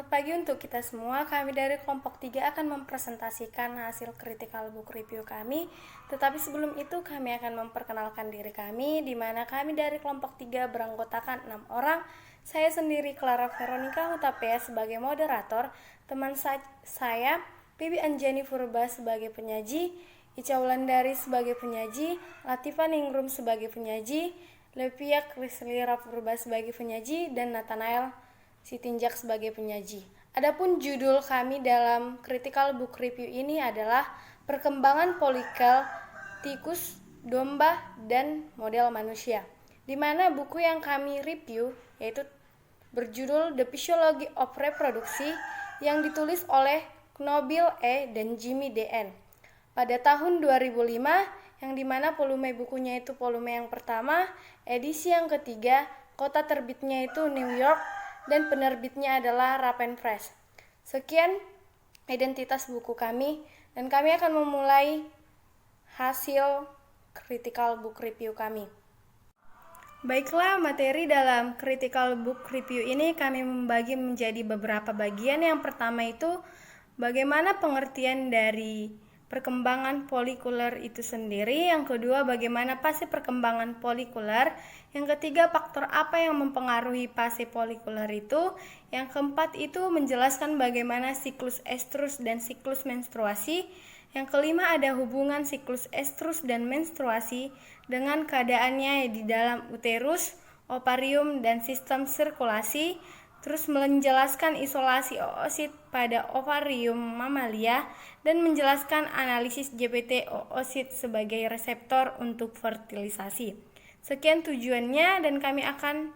Selamat pagi untuk kita semua. Kami dari kelompok 3 akan mempresentasikan hasil critical book review kami. Tetapi sebelum itu kami akan memperkenalkan diri kami, di mana kami dari kelompok 3 beranggotakan 6 orang. Saya sendiri Clara Veronica Hutapea sebagai moderator, teman saya Bibi Anjani Purba sebagai penyaji, Ica Wulandari sebagai penyaji, Latifa Ningrum sebagai penyaji, Levia Krislira Purba sebagai penyaji, dan Nathanael Sitinjak sebagai penyaji. Adapun judul kami dalam critical book review ini adalah perkembangan folikel, tikus, domba, dan model manusia. Di mana buku yang kami review yaitu berjudul The Physiology of Reproduksi yang ditulis oleh Knobil E. dan Jimmy D.N. pada tahun 2005, yang dimana volume bukunya itu volume yang pertama, edisi yang ketiga, kota terbitnya itu New York, dan penerbitnya adalah Rapen Press. Sekian identitas buku kami, dan kami akan memulai hasil critical book review kami. Baiklah, materi dalam critical book review ini kami membagi menjadi beberapa bagian. Yang pertama itu bagaimana pengertian dari perkembangan folikuler itu sendiri. Yang kedua, bagaimana fase perkembangan folikuler. Yang ketiga, faktor apa yang mempengaruhi fase folikuler itu. Yang keempat itu menjelaskan bagaimana siklus estrus dan siklus menstruasi. Yang kelima, ada hubungan siklus estrus dan menstruasi dengan keadaannya di dalam uterus, ovarium, dan sistem sirkulasi. Terus menjelaskan isolasi oosit pada ovarium mamalia dan menjelaskan analisis GPT oosit sebagai reseptor untuk fertilisasi. Sekian tujuannya, dan kami akan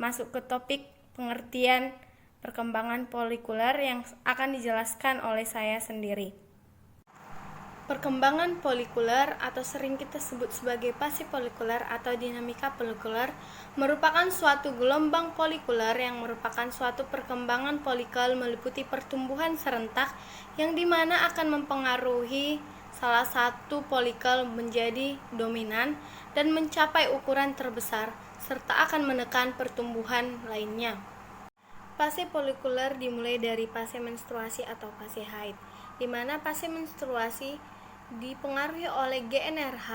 masuk ke topik pengertian perkembangan folikuler yang akan dijelaskan oleh saya sendiri. Perkembangan folikuler atau sering kita sebut sebagai fase folikuler atau dinamika folikuler merupakan suatu gelombang folikuler yang merupakan suatu perkembangan folikel meliputi pertumbuhan serentak yang dimana akan mempengaruhi salah satu folikel menjadi dominan dan mencapai ukuran terbesar serta akan menekan pertumbuhan lainnya. Fase folikuler dimulai dari fase menstruasi atau fase haid, di mana fase menstruasi dipengaruhi oleh GnRH,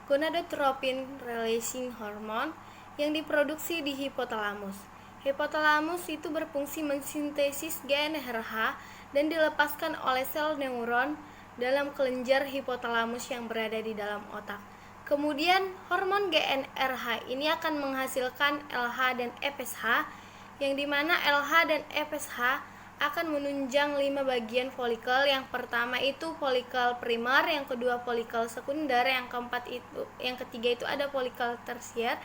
gonadotropin releasing hormone, yang diproduksi di hipotalamus. Hipotalamus itu berfungsi mensintesis GnRH dan dilepaskan oleh sel neuron dalam kelenjar hipotalamus yang berada di dalam otak. Kemudian hormon GnRH ini akan menghasilkan LH dan FSH, yang dimana LH dan FSH akan menunjang 5 bagian folikel. Yang pertama itu folikel primer, yang kedua folikel sekunder, yang ketiga itu ada folikel tersier,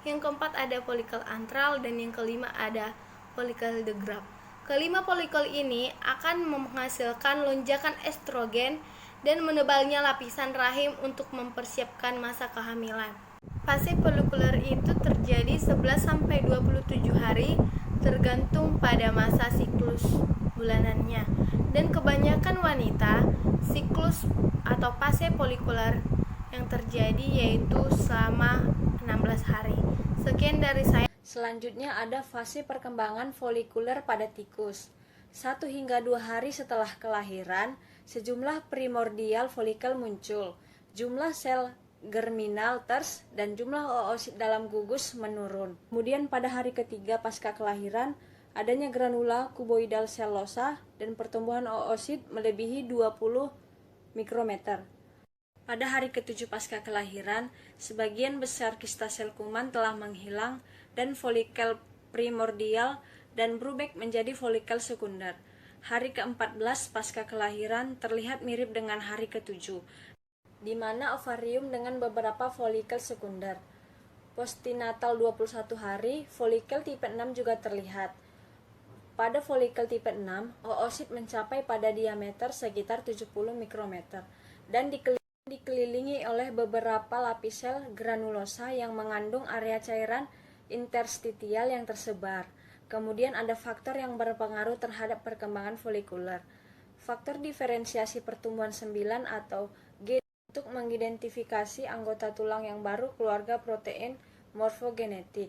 yang keempat ada folikel antral, dan yang kelima ada folikel de Graaf. Kelima folikel ini akan menghasilkan lonjakan estrogen dan menebalnya lapisan rahim untuk mempersiapkan masa kehamilan. Fase folikuler itu terjadi 11-27 hari tergantung pada masa siklus bulanannya, dan kebanyakan wanita siklus atau fase folikuler yang terjadi yaitu selama 16 hari. Sekian dari saya. Selanjutnya ada fase perkembangan folikuler pada tikus. 1 hingga 2 hari setelah kelahiran, sejumlah primordial folikel muncul. Jumlah sel germinal ters dan jumlah oosit dalam gugus menurun. Kemudian pada hari ketiga pasca kelahiran, adanya granula kuboidal selosa dan pertumbuhan oosit melebihi 20 mikrometer. Pada hari ke-7 pasca kelahiran, sebagian besar kista sel kuman telah menghilang dan folikel primordial dan berubah menjadi folikel sekunder. Hari ke-14 pasca kelahiran terlihat mirip dengan hari ke-7, di mana ovarium dengan beberapa folikel sekunder. Postinatal 21 hari, folikel tipe 6 juga terlihat. Pada folikel tipe 6, oosit mencapai pada diameter sekitar 70 mikrometer dan dikelilingi oleh beberapa lapis sel granulosa yang mengandung area cairan interstitial yang tersebar. Kemudian ada faktor yang berpengaruh terhadap perkembangan folikuler. Faktor diferensiasi pertumbuhan 9 atau G untuk mengidentifikasi anggota tulang yang baru keluarga protein morfogenetik,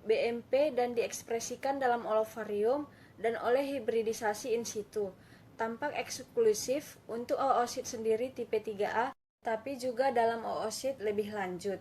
BMP, dan diekspresikan dalam ovarium dan oleh hibridisasi in situ. Tampak eksklusif untuk oosit sendiri tipe 3A, tapi juga dalam oosit lebih lanjut.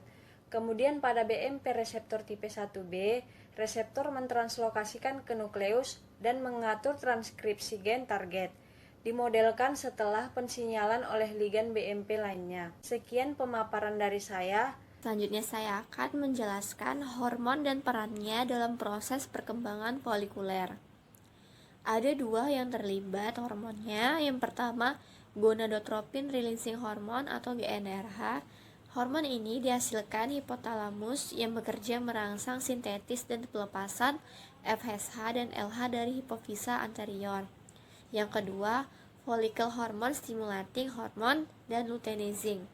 Kemudian pada BMP reseptor tipe 1B, reseptor mentranslokasikan ke nukleus dan mengatur transkripsi gen target. Dimodelkan setelah pensinyalan oleh ligan BMP lainnya. Sekian pemaparan dari saya. Selanjutnya saya akan menjelaskan hormon dan perannya dalam proses perkembangan folikuler. Ada dua yang terlibat hormonnya. Yang pertama, gonadotropin releasing hormone atau GnRH. Hormon ini dihasilkan hipotalamus yang bekerja merangsang sintetis dan pelepasan FSH dan LH dari hipofisa anterior. Yang kedua, follicle hormone stimulating hormone dan luteinizing.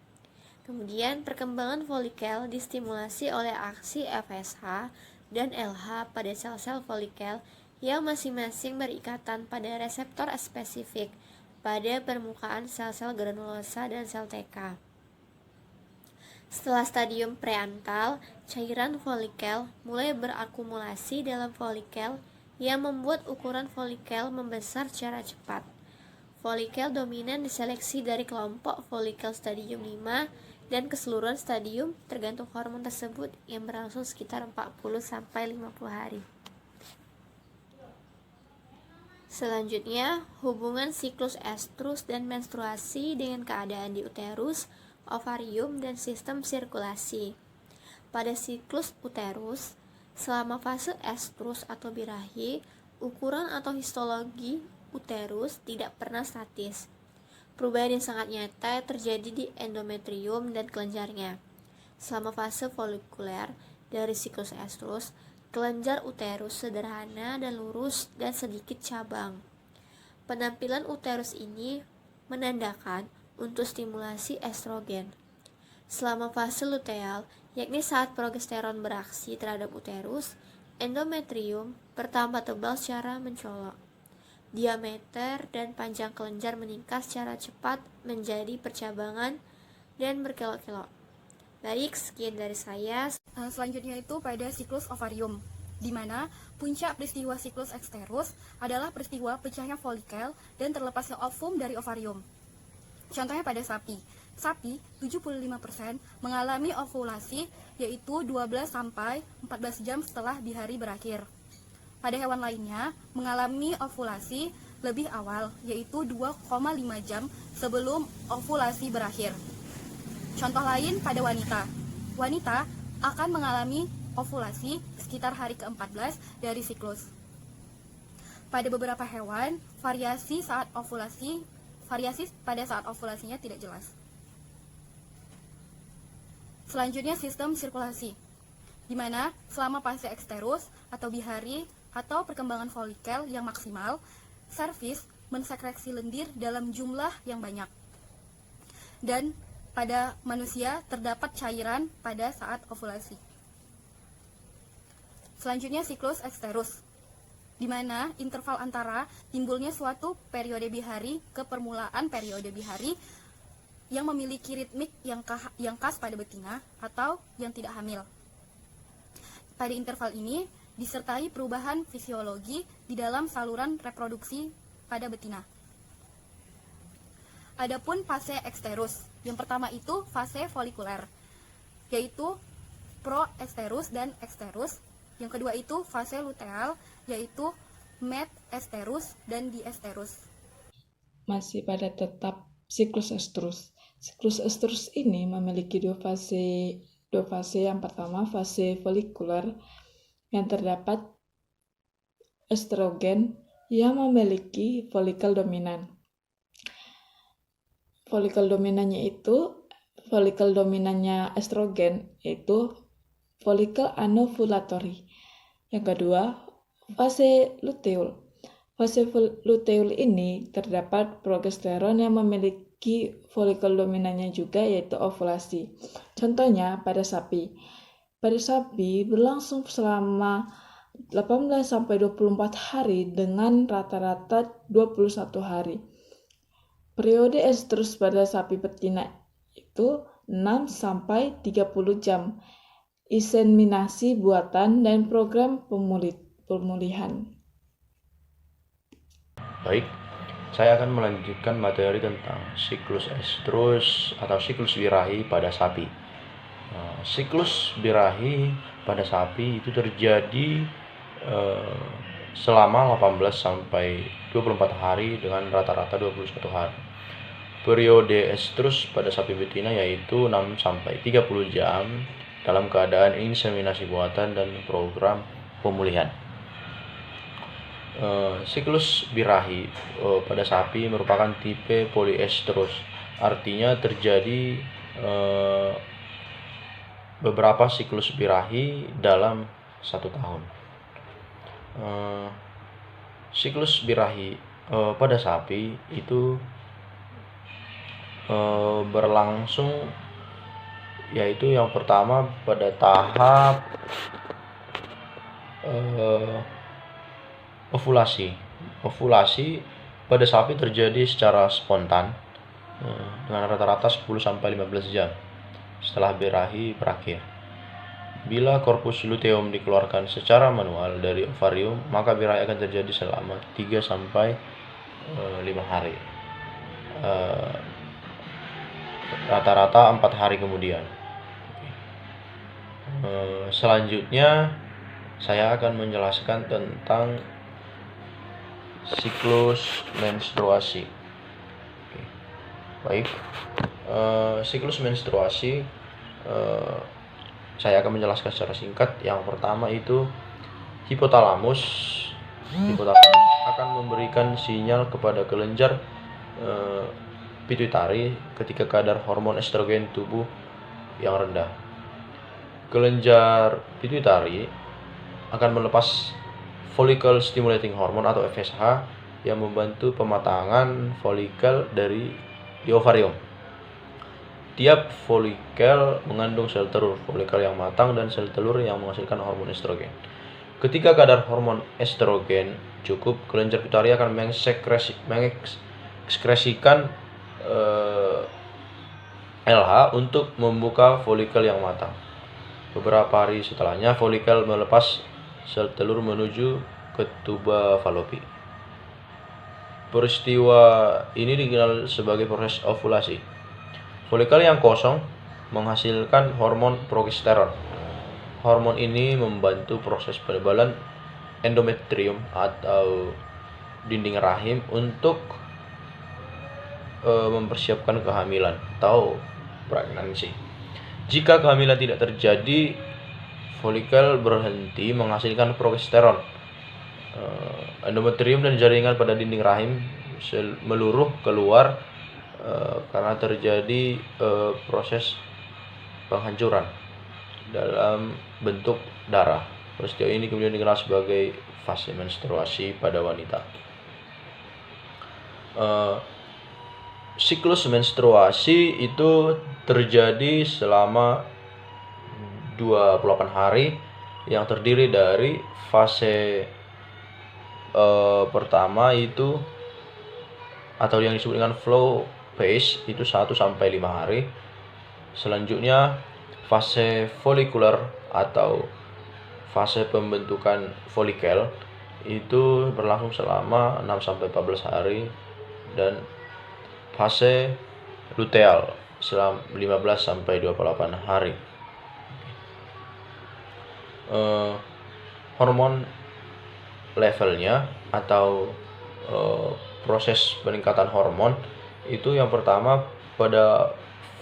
Kemudian, perkembangan folikel distimulasi oleh aksi FSH dan LH pada sel-sel folikel yang masing-masing berikatan pada reseptor spesifik pada permukaan sel-sel granulosa dan sel TK. Setelah stadium preantal, cairan folikel mulai berakumulasi dalam folikel yang membuat ukuran folikel membesar secara cepat. Folikel dominan diseleksi dari kelompok folikel stadium 5 dan keseluruhan stadium tergantung hormon tersebut yang berlangsung sekitar 40-50 hari. Selanjutnya, hubungan siklus estrus dan menstruasi dengan keadaan di uterus, ovarium, dan sistem sirkulasi. Pada siklus uterus, selama fase estrus atau birahi, ukuran atau histologi uterus tidak pernah statis. Perubahan yang sangat nyata terjadi di endometrium dan kelenjarnya. Selama fase folikuler dari siklus estrus, kelenjar uterus sederhana dan lurus dan sedikit cabang. Penampilan uterus ini menandakan untuk stimulasi estrogen. Selama fase luteal, yakni saat progesteron beraksi terhadap uterus, endometrium bertambah tebal secara mencolok. Diameter dan panjang kelenjar meningkat secara cepat menjadi percabangan dan berkelok-kelok. Baik, sekian dari saya. Selanjutnya itu pada siklus ovarium, di mana puncak peristiwa siklus eksterus adalah peristiwa pecahnya folikel dan terlepasnya ovum dari ovarium. Contohnya pada sapi. Sapi 75% mengalami ovulasi, yaitu 12-14 jam setelah bihari berakhir. Pada hewan lainnya mengalami ovulasi lebih awal, yaitu 2,5 jam sebelum ovulasi berakhir. Contoh lain pada wanita. Wanita akan mengalami ovulasi sekitar hari ke-14 dari siklus. Pada beberapa hewan, variasi pada saat ovulasinya tidak jelas. Selanjutnya sistem sirkulasi, di mana selama fase eksterus atau bihari atau perkembangan folikel yang maksimal, serviks mensekresi lendir dalam jumlah yang banyak. Dan pada manusia terdapat cairan pada saat ovulasi. Selanjutnya siklus eksterus, di mana interval antara timbulnya suatu periode bihari ke permulaan periode bihari yang memiliki ritmik yang khas pada betina atau yang tidak hamil. Pada interval ini disertai perubahan fisiologi di dalam saluran reproduksi pada betina. Adapun fase eksterus, yang pertama itu fase folikuler, yaitu proesterus dan eksterus. Yang kedua itu fase luteal, yaitu metesterus dan diesterus. Masih pada tetap siklus estrus. Siklus estrus ini memiliki dua fase. Yang pertama fase folikuler, yang terdapat estrogen yang memiliki folikel dominan. Folikel dominannya estrogen yaitu folikel anovulatory. Yang kedua, fase luteul. Fase luteul ini terdapat progesteron yang memiliki folikel dominannya juga yaitu ovulasi. Contohnya pada sapi. Pada sapi berlangsung selama 18-24 hari dengan rata-rata 21 hari. Periode estrus pada sapi betina itu 6-30 jam. Inseminasi buatan dan program pemulihan. Baik, saya akan melanjutkan materi tentang siklus estrus atau siklus birahi pada sapi. Siklus birahi pada sapi itu terjadi selama 18 sampai 24 hari dengan rata-rata 21 hari. Periode estrus pada sapi betina yaitu 6 sampai 30 jam dalam keadaan inseminasi buatan dan program pemulihan. Siklus birahi pada sapi merupakan tipe poliestrus, artinya terjadi beberapa siklus birahi dalam 1 tahun. Siklus birahi pada sapi itu berlangsung, yaitu yang pertama pada tahap ovulasi. Ovulasi pada sapi terjadi secara spontan dengan rata-rata 10 sampai 15 jam setelah birahi berakhir. Bila korpus luteum dikeluarkan secara manual dari ovarium, maka birahi akan terjadi selama 3 sampai 5 hari. Rata-rata 4 hari kemudian. Selanjutnya saya akan menjelaskan tentang siklus menstruasi. Baik, siklus menstruasi saya akan menjelaskan secara singkat. Yang pertama itu hipotalamus. Hipotalamus akan memberikan sinyal kepada kelenjar pituitari ketika kadar hormon estrogen tubuh yang rendah. Kelenjar pituitari akan melepas follicle stimulating hormone atau FSH yang membantu pematangan folikel di ovarium. Tiap folikel mengandung sel telur folikel yang matang dan sel telur yang menghasilkan hormon estrogen. Ketika kadar hormon estrogen cukup, kelenjar pituitari akan mengekskresikan LH untuk membuka folikel yang matang. Beberapa hari setelahnya, folikel melepas sel telur menuju ke tuba falopi. Peristiwa ini dikenal sebagai proses ovulasi. Folikel yang kosong menghasilkan hormon progesteron. Hormon ini membantu proses penebalan endometrium atau dinding rahim untuk mempersiapkan kehamilan atau pregnancy. Jika kehamilan tidak terjadi, folikel berhenti menghasilkan progesteron. Endometrium dan jaringan pada dinding rahim meluruh keluar karena terjadi proses penghancuran dalam bentuk darah. Peristiwa ini kemudian dikenal sebagai fase menstruasi pada wanita. Siklus menstruasi itu terjadi selama 28 hari yang terdiri dari fase pertama itu atau yang disebut dengan flow phase itu 1 sampai 5 hari. Selanjutnya fase folikuler atau fase pembentukan folikel itu berlangsung selama 6 sampai 14 hari, dan fase luteal selama 15 sampai 28 hari. Hormon levelnya atau proses peningkatan hormon itu yang pertama pada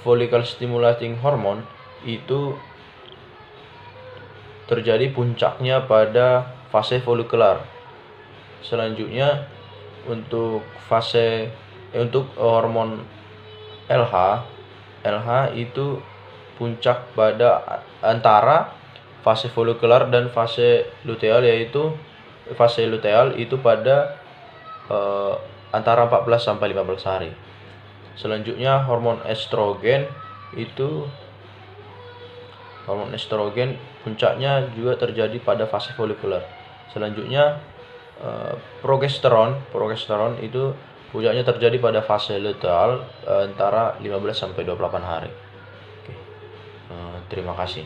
follicle stimulating hormone itu terjadi puncaknya pada fase folikular. Selanjutnya untuk hormon LH itu puncak pada antara fase folikular dan fase luteal, yaitu fase luteal itu pada antara 14 sampai 15 hari. Selanjutnya hormon estrogen puncaknya juga terjadi pada fase folikular. Selanjutnya progesteron itu puncaknya terjadi pada fase luteal antara 15 sampai 28 hari. Oke. Terima kasih.